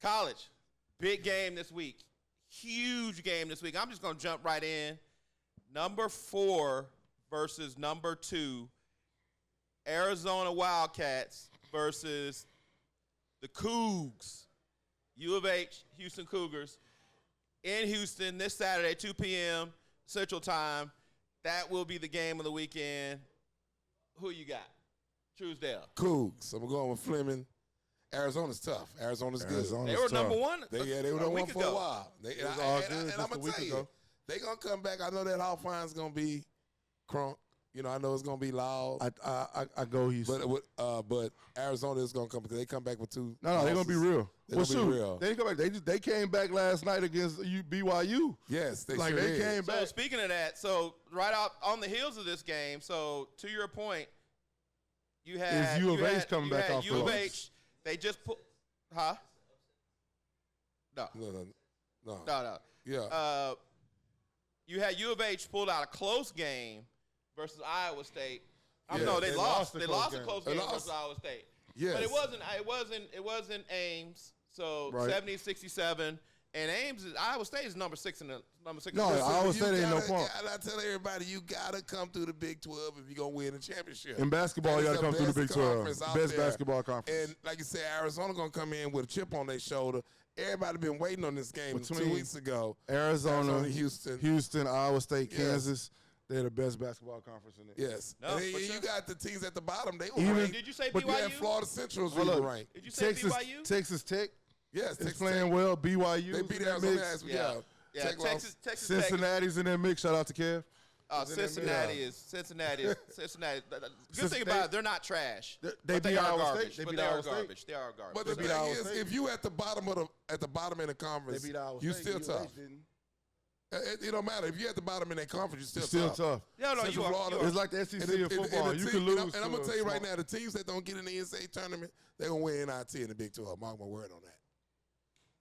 College, big game this week. Huge game this week. I'm just going to jump right in. Number 4 versus number 2. Arizona Wildcats versus the Cougs. U of H, Houston Cougars. In Houston this Saturday, 2 p.m. Central Time. That will be the game of the weekend. Who you got? Truesdale. Cougs. I'm going with Fleming. Arizona's tough. Arizona's good. They were number 1. They were number 1 for a while. It was all good. And I'm going to tell you, they're going to come back. I know that Hoffine's going to be crunk. You know, I know it's going to be loud. I go Houston. But Arizona is going to come because they come back with 2. No, they're going to be real. They're going to be real. They come back. They came back last night against BYU. Yes, they came back. So speaking of that, so right out on the heels of this game, so to your point, you had U of H coming back off U of H. They just put, huh? No. Yeah. You had U of H pulled out a close game versus Iowa State. No, they lost. They lost a close game versus Iowa State. Yes. But it wasn't Ames. So 70-67. And Iowa State is number 6 in the number 6. No, Iowa State ain't no point. I tell everybody, you gotta come through the Big 12 if you're gonna win a championship. In basketball, you gotta come through the Big 12. Best basketball conference. And like you said, Arizona gonna come in with a chip on their shoulder. Everybody been waiting on this game 2 weeks ago. Arizona, Houston, Iowa State, Kansas. They're the best basketball conference in the Yes. No, and you got the teams at the bottom. They were ranked. Did you say BYU? But Florida Central's really ranked. Did you say BYU? Texas Tech. Yes, it's playing well. BYU. They beat Arizona. Texas Cincinnati's in that mix. Shout out to Kev. Cincinnati is. Good thing about it, they're not trash. They are garbage. They are garbage. They are garbage. But the thing is, if you at the bottom of the conference, you still tough. It don't matter. If you're at the bottom in that conference, you're still tough. Yeah, no, you are. It's like the SEC in football. You can lose. And I'm going to tell you right now, the teams that don't get in the NCAA tournament, they're going to win NIT in the Big 12. Mark my word on that.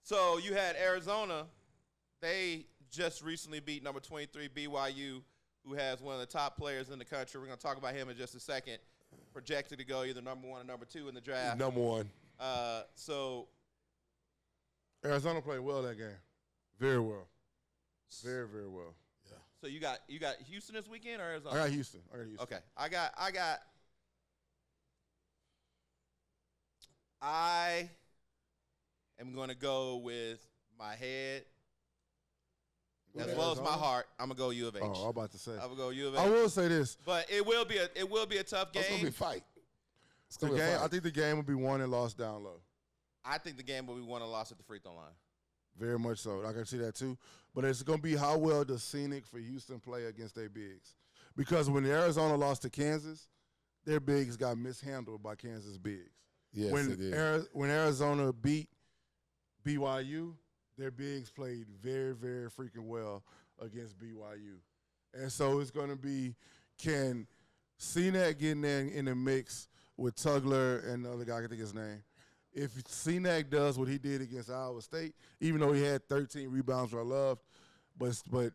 So you had Arizona. They just recently beat number 23 BYU, who has one of the top players in the country. We're going to talk about him in just a second. Projected to go either number 1 or number 2 in the draft. Number 1. So Arizona played well that game. Very well. Very, very well. Yeah. So you got Houston this weekend or Arizona? I got Houston. Okay. I am going to go with my head as well as my heart. I'm going to go U of H. Oh, I'm about to say. I'm going to go U of H. I will say this. But it will be a tough game. It's going to be a fight. I think the game will be won and lost down low. I think the game will be won and lost at the free throw line. Very much so. I can see that too. But it's going to be how well does Scenic for Houston play against their bigs. Because when Arizona lost to Kansas, their bigs got mishandled by Kansas bigs. Yes, it did. When Arizona beat BYU, their bigs played very, very freaking well against BYU. And so it's going to be, can CNAC get in there in the mix with Tugler and the other guy, I can think his name. If CNAC does what he did against Iowa State, even though he had 13 rebounds, which I loved, but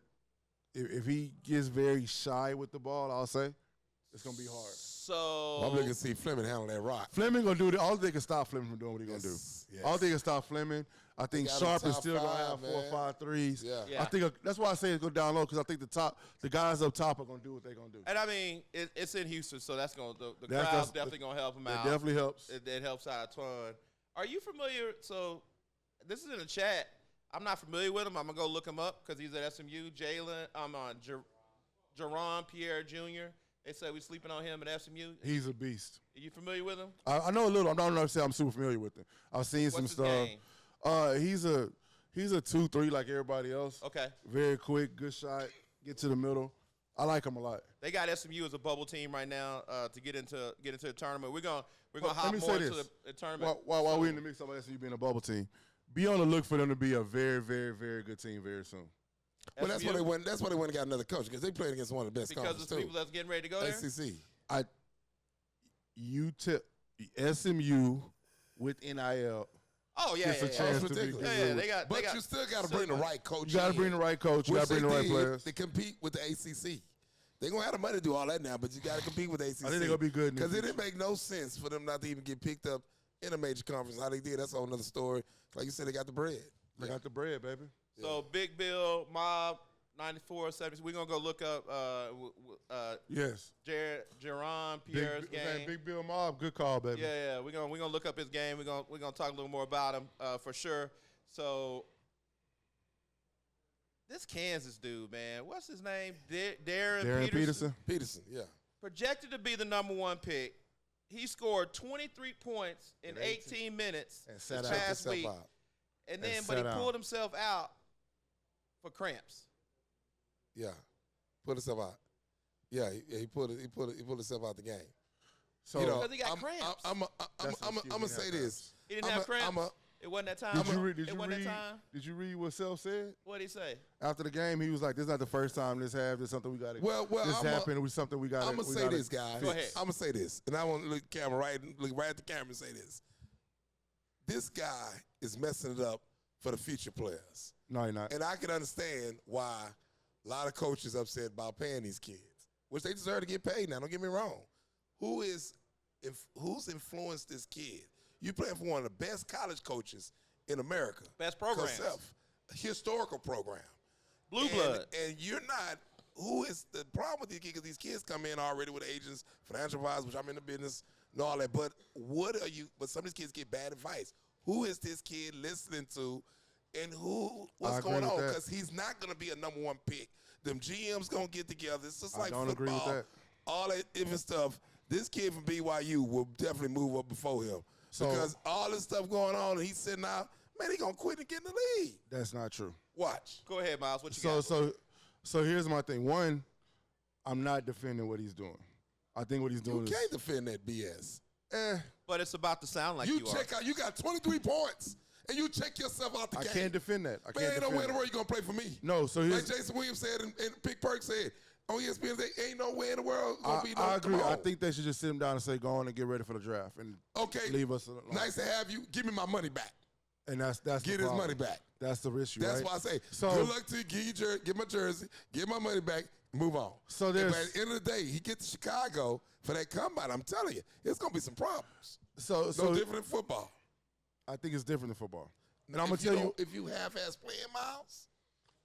if he gets very shy with the ball, I'll say, it's going to be hard. So I'm looking to see Fleming handle that rock. Fleming going to do all they can stop Fleming from doing what he's going to do. Yes. All they can stop Fleming. I think Sharp is still going to have 4 or 5 threes. Yeah. I think that's why I say it's going down low, because I think the guys up top are going to do what they're going to do. And I mean, it's in Houston, so that's going the crowd's definitely going to help them out. It definitely helps. It helps out a ton. Are you familiar? So this is in the chat. I'm not familiar with him. I'm going to go look him up because he's at SMU. Jerron Pierre Jr. They said we're sleeping on him at SMU. He's a beast. Are you familiar with him? I know a little. I'm not going to say I'm super familiar with him. I've seen some stuff. Game? He's a 2-3 like everybody else. Okay. Very quick, good shot, get to the middle. I like him a lot. They got SMU as a bubble team right now to get into the tournament. We're gonna hop more into the tournament. While we're in the mix of SMU being a bubble team, be on the look for them to be a very, very, very good team very soon. Well, that's why they went. That's why they went and got another coach, because they played against one of the best conferences too. Because of the people that's getting ready to go there. SEC. SMU with NIL. Oh yeah, it's a chance to be good. But you still got to bring the right coach. You got to bring the right coach. You got to bring the right players to compete with the ACC. They're going to have the money to do all that now, but you got to compete with the ACC. I think they're going to be good. Because it didn't make no sense for them not to even get picked up in a major conference. How they did, that's a whole nother story. Like you said, they got the bread. They got the bread, baby. So Big Bill, Mob, 94, 70. We're gonna go look up Yes. Jerron Pierre's game. Big Bill Mob, good call, baby. Yeah. We're gonna look up his game. We're gonna talk a little more about him for sure. So this Kansas dude, man, what's his name? Darren Peterson. Peterson, yeah. Projected to be the #1 pick. He scored 23 points in 18 minutes this past week. And then, but he pulled himself out for cramps. Yeah, put himself out. Yeah, he pulled himself out the game. So because he got cramps. I'm gonna say this. He didn't have cramps. It wasn't that time. Did you read what Self said? What did he say? After the game, he was like, "This is not the first time this happened. This is something we got to. This happened. It was something we got. I'm gonna say this, guys. Go ahead. I'm gonna say this, and I want to look right at the camera and say this. This guy is messing it up for the future players. No, you're not. And I can understand why a lot of coaches upset about paying these kids, which they deserve to get paid now. Don't get me wrong. Who's influenced this kid? You playing for one of the best college coaches in America. Best programs. Historical program. Blue blood. And you're not, who is the problem with these kids? Because these kids come in already with agents, financial advisors, which I'm in the business and all that. But but some of these kids get bad advice. Who is this kid listening to and what's going on? Because he's not going to be a #1 pick. Them GMs going to get together. It's just like football. Agree with that. All that different stuff. This kid from BYU will definitely move up before him. Because all this stuff going on and he's sitting out, man, he going to quit and get in the league. That's not true. Watch. Go ahead, Miles. What you got? So here's my thing. One, I'm not defending what he's doing. I think what he's doing You can't defend that BS. But it's about to sound like you check out. You got 23 points, and you check yourself out the game. I can't defend that. Ain't no way in the world you're going to play for me. No, so here's... Like Jason Williams said and Pick Perk said, on ESPN, they ain't no way in the world going to be no... I agree. I think they should just sit him down and say, go on and get ready for the draft. And leave us alone. Nice to have you. Give me my money back. And that's Get his money back. That's the issue, That's why I say, good luck to you. Get my jersey. Get my money back. Move on. So but at the end of the day, he gets to Chicago for that combine. I'm telling you, it's going to be some problems. So different than football. I think it's different than football. And I'm going to tell you. If you half-ass playing, Miles.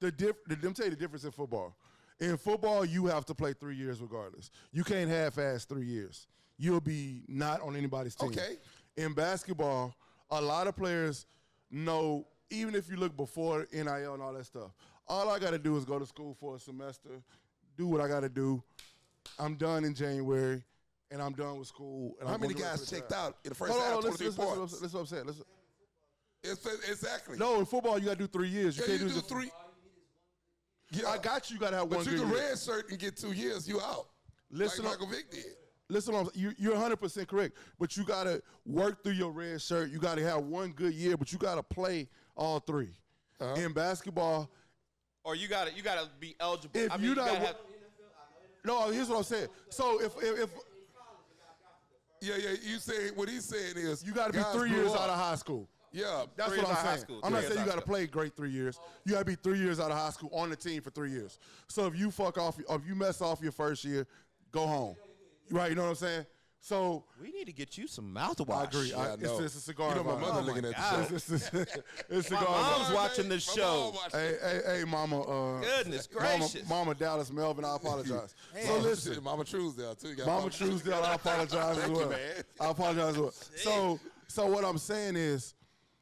Let me tell you the difference in football. In football, you have to play 3 years regardless. You can't half-ass 3 years. You'll be not on anybody's team. Okay. In basketball, a lot of players know, even if you look before NIL and all that stuff, all I got to do is go to school for a semester, do what I got to do. I'm done in January, and I'm done with school. And How many guys checked out in the first half? 23 points. Listen what I'm saying. Exactly. No, in football, you got to do 3 years. You can't do 3. Yeah. I got you. You got to have one good year. But you can red shirt and get 2 years. You out. Listen, like Michael Vick did. Listen, you're 100% correct. But you got to work through your red shirt. You got to have one good year, but you got to play all 3. In basketball. Or you got to be eligible. If you don't have. No, here's what I'm saying. So if you say what he's saying is you got to be 3 years out of high school. Yeah, that's what I'm saying. I'm not saying you got to play great 3 years. You got to be 3 years out of high school on the team for 3 years. So if you fuck off, if you mess off your first year, go home. Right? You know what I'm saying? So we need to get you some mouthwash. I agree. It's a cigar. You know my mother looking at the show. It's my mom's watching this show. Hey, Mama. Goodness gracious. Mama Dallas Melvin, I apologize. So listen, Mama Truesdale too. Mama Truesdale, I apologize as well. I apologize as well. So what I'm saying is,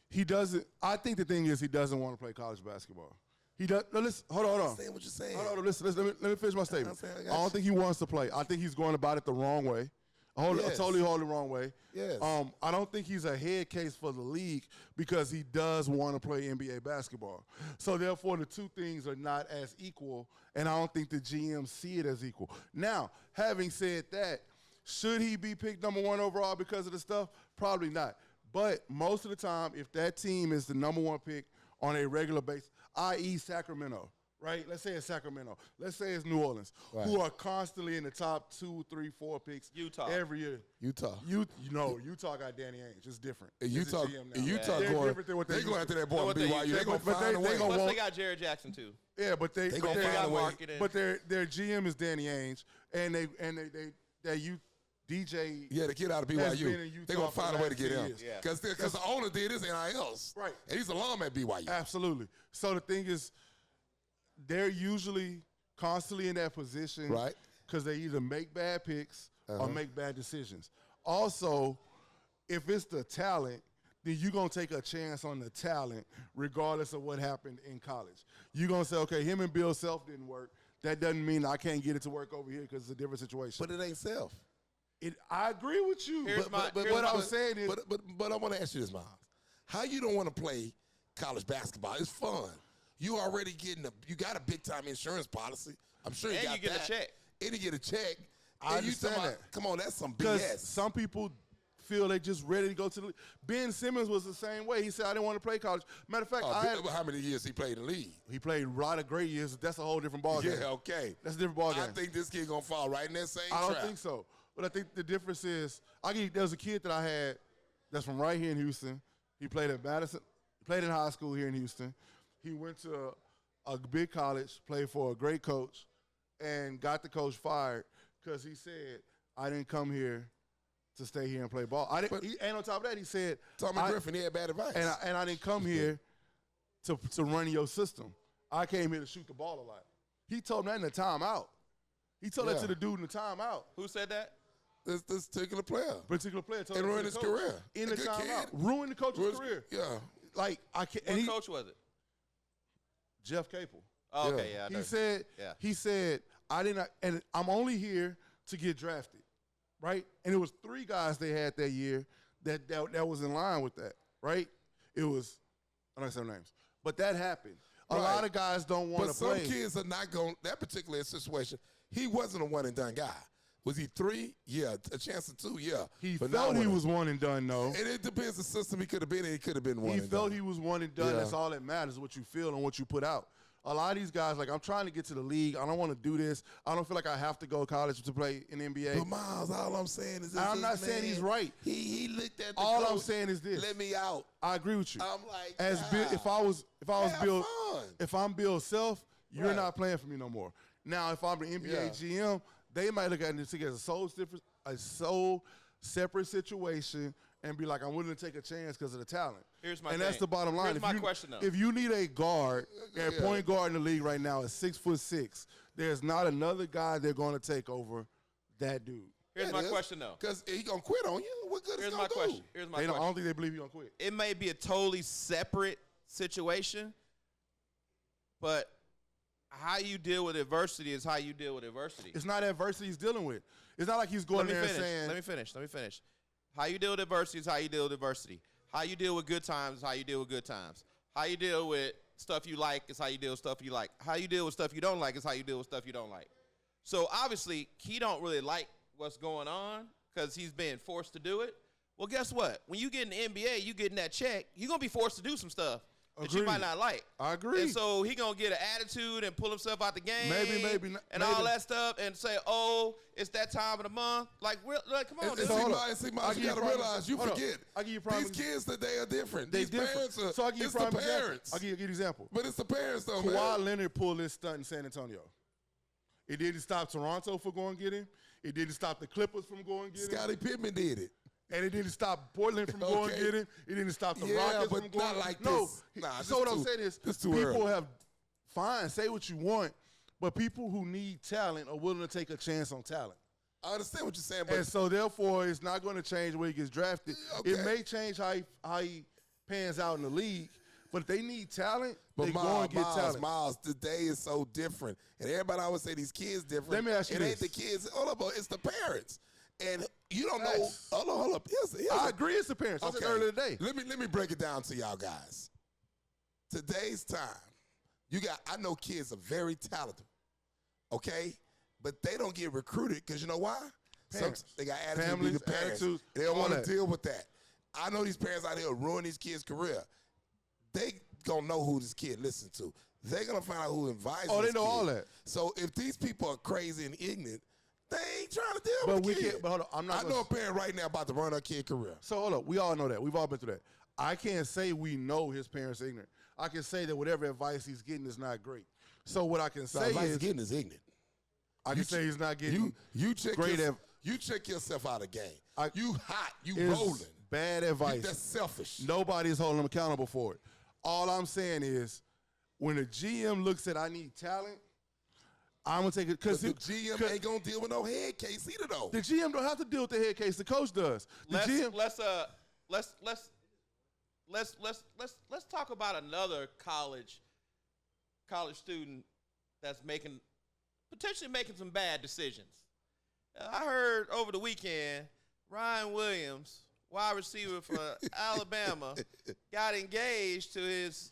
he doesn't. I think the thing is he doesn't want to play college basketball. He does. No, listen. Hold on. I'm saying what you're saying. Hold on. Listen. Let me finish my statement. I don't think he wants to play. I think he's going about it the wrong way. Totally the wrong way. Yes. I don't think he's a head case for the league because he does want to play NBA basketball. So therefore, the two things are not as equal, and I don't think the GMs see it as equal. Now, having said that, should he be picked #1 overall because of the stuff? Probably not. But most of the time, if that team is the #1 pick on a regular basis, i.e. Sacramento, right? Let's say it's Sacramento. Let's say it's New Orleans, who are constantly in the top 2, 3, 4 picks every year. Utah got Danny Ainge. It's different. Utah going after that boy BYU. They're going to find a way. Plus they got Jared Jackson too. Yeah, but they going to find a way. But their GM is Danny Ainge, and they DJ. Yeah, the kid out of has been in BYU. Utah They're going to for find the a way to last get 10 him. years. Yeah. Because the owner did his NILs. Right. And he's alum at BYU. Absolutely. So the thing is, they're usually constantly in that position, Right. Because they either make bad picks or make bad decisions. Also, if it's the talent, then you're going to take a chance on the talent regardless of what happened in college. You're going to say, okay, him and Bill Self didn't work. That doesn't mean I can't get it to work over here because it's a different situation. But it ain't self. I agree with you. But what I'm saying is, but I want to ask you this, Miles. How you don't want to play college basketball? It's fun. You already you got a big time insurance policy. I'm sure you And got you get that. a check. And you get a check. I And you understand talking that. about, come on, that's some because BS. some people feel they just ready to go to the league. Ben Simmons was the same way. He said, I didn't want to play college. Matter of fact, How many years he played in the league? he played a lot of great years. That's a whole different ballgame. Yeah, okay. That's a different ballgame. I think this kid gonna fall right in that same I trap. don't think so. But I think the difference is, there was a kid that I had that's from right here in Houston. He played at Madison, played in high school here in Houston. He went to a big college, played for a great coach, and got the coach fired because he said, I didn't come here to stay here and play ball. And on top of that, he said, Tommy Griffin, he had bad advice. and I didn't come here to run your system. I came here to shoot the ball a lot. He told him that in the timeout. He told that to the dude in the timeout. Who said that? This particular player. Particular player told And him ruined his career. in A the good timeout. kid. Ruined the coach's career. Yeah. Like I can't. What coach was it? Jeff Capel. Oh, okay, yeah. I know. He said I didn't, and I'm only here to get drafted, right? And it was 3 guys they had that year that was in line with that, right? It was, I don't say their names, but that happened. A lot of guys don't want to play. But some kids are not going. That particular situation, he wasn't a one and done guy. Was he 3? Yeah. A chance of 2? Yeah. He But felt not he one. was one and done, though. And it depends the system he could have been in. He could have been one He and felt done. he was one and done. Yeah. That's all that matters, what you feel and what you put out. A lot of these guys, like, I'm trying to get to the league. I don't want to do this. I don't feel like I have to go to college to play in the NBA. But Miles, all I'm saying is this. I'm not saying he's right. He looked at the All coach, I'm saying is this. Let me out. I agree with you. I'm like, As God, Bill, if I was have Bill, fun. if I'm Bill Self, you're Right. not playing for me no more. Now, if I'm the NBA GM, they might look at this as a soul separate situation and be like, I'm willing to take a chance because of the talent. Here's my and thing. that's the bottom line. Here's my question, though. If you need a guard, a point guard in the league right now is 6'6", there's not another guy they're going to take over that dude. Here's my question, though. Because he going to quit on you. What good is Here's he my going to do? question. Here's my I question. don't think they believe he's going to quit. It may be a totally separate situation, but how you deal with adversity is how you deal with adversity. It's not adversity he's dealing with. It's not like he's going there and saying. Let me finish. How you deal with adversity is how you deal with adversity. How you deal with good times is how you deal with good times. How you deal with stuff you like is how you deal with stuff you like. How you deal with stuff you don't like is how you deal with stuff you don't like. So obviously, he don't really like what's going on because he's being forced to do it. Well, guess what? When you get in the NBA, you getting that check, you're going to be forced to do some stuff that you might not like. I agree. And so he going to get an attitude and pull himself out the game. Maybe not. And all that stuff and say, oh, it's that time of the month. Like come on. And see, Miles, you got to realize, you forget. I'll give you a prime These kids today are different. They These different. parents are, So I'll give you a it's the prime example. parents. I'll give you an example. But it's the parents, though, Kawhi man. Leonard pulled this stunt in San Antonio. It didn't stop Toronto from going to get him. It didn't stop the Clippers from going to get him. Scottie Pippen did it. And it didn't stop Portland from going to Okay. get him. It didn't stop the Yeah, Rockets but from going. not like no. this. Nah, So what this I'm too- saying is, this too people early. have fine, say what you want, but people who need talent are willing to take a chance on talent. I understand what you're saying, but And so therefore, it's not going to change where he gets drafted. Okay. It may change how he pans out in the league, but if they need talent, they go and get talent. Miles, today is so different. And everybody always say these kids different. Let me ask you it ain't this. the kids. Hold up, it's the parents. And you don't know. Yes. Hold up. I agree, it's the parents. I said earlier today. Let me break it down to y'all guys. Today's time, I know kids are very talented, okay? But they don't get recruited because you know why? Parents. They got attitude. Families, The parents. attitudes, They don't all want that. to deal with that. I know these parents out here ruin these kids' career. They gonna know who this kid listens to. They're gonna find out who advises. Oh, they this know kid. all that. So if these people are crazy and ignorant, they ain't trying to deal But with we the kid. can't. But hold on, I'm not. I gonna know a parent right now about to run her kid career. So hold up, we all know that. We've all been through that. I can't say we know his parents are ignorant. I can say that whatever advice he's getting is not great. So what I can say Advice is, getting is ignorant. I can say he's not getting You check great. your, You check yourself out of game. You hot. You It's rolling. bad advice. That's selfish. Nobody's holding them accountable for it. All I'm saying is, when the GM looks at I need talent, I'm gonna take it Because the GM ain't gonna deal with no head case either, though. the GM don't have to deal with the head case. The coach does. The GM. Let's talk about another college student that's potentially making some bad decisions. I heard over the weekend Ryan Williams, wide receiver for Alabama, got engaged to his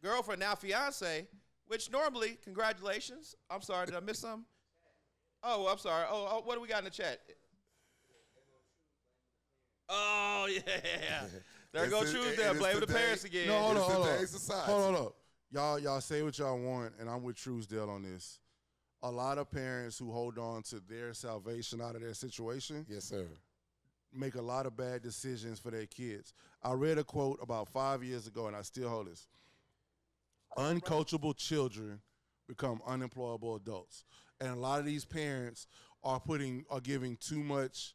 girlfriend, now fiance, which normally, congratulations. I'm sorry, did I miss something? Oh, I'm sorry. Oh, what do we got in the chat? Oh, yeah. There go Truesdale, blaming the parents again. No, hold on. Exercise. Hold on. Y'all say what y'all want, and I'm with Truesdale on this. A lot of parents who hold on to their salvation out of their situation, Yes, sir. make a lot of bad decisions for their kids. I read a quote about 5 years ago, and I still hold this. Uncoachable children become unemployable adults. And a lot of these parents are giving too much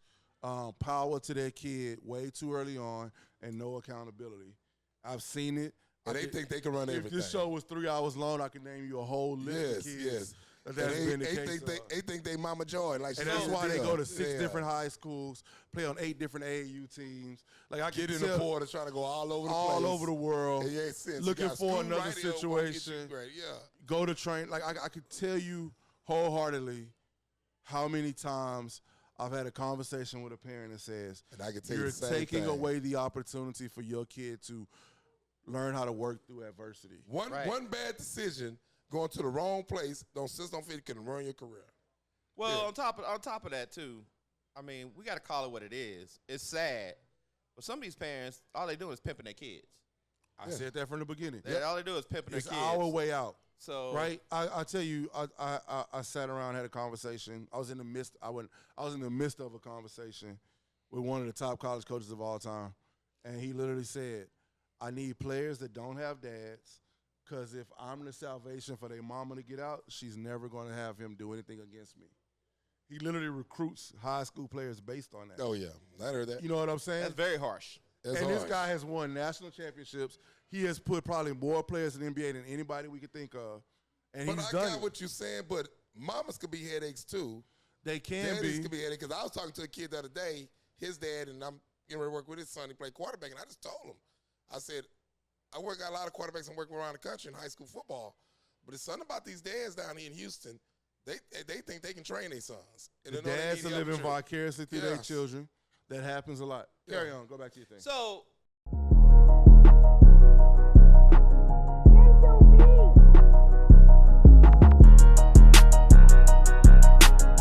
power to their kid way too early on and no accountability. I've seen it. And they think they can run everything. If this show was 3 hours long, I could name you a whole list of kids. Yes. That's been the case. They think they Mama Joy. Like, And that's why they go to 6 different high schools, play on 8 different AAU teams. Like I Get can in tell, the portal, trying to go all over the place. all over the world, And yeah, sense. looking You got for school another right here, wanna get you situation. great. Yeah. Go to train. Like I could tell you wholeheartedly how many times I've had a conversation with a parent that says, And I can tell you you're the same taking thing. away the opportunity for your kid to learn how to work through adversity. One bad decision going to the wrong place don't fit can ruin your career. Well, Yeah. on top of that too, I mean, we got to call it what it is. It's sad, but some of these parents, all they do is pimping their kids. I said that from the beginning. All they do is pimping It's their kids. our way out. So Right, I tell you, I sat around, had a conversation. I was in the midst of a conversation with one of the top college coaches of all time, and he literally said, "I need players that don't have dads, because if I'm the salvation for their mama to get out, she's never going to have him do anything against me." He literally recruits high school players based on that. Oh, yeah. I heard that. You know what I'm saying? that's very harsh. That's And this harsh. guy has won national championships. He has put probably more players in the NBA than anybody we could think of. And But he's I done got it. what you're saying, but mamas could be headaches too. They can Daddies be. could be headaches. Because I was talking to a kid the other day, his dad, and I'm getting ready to work with his son. He played quarterback, and I just told him, I said, got a lot of quarterbacks I'm working around the country in high school football. But it's something about these dads down here in Houston. They think they can train their sons. And The they know they dads need are the living opportunity. vicariously through their Yes. children. That happens a lot. Yeah. Carry on. Go back to your thing. So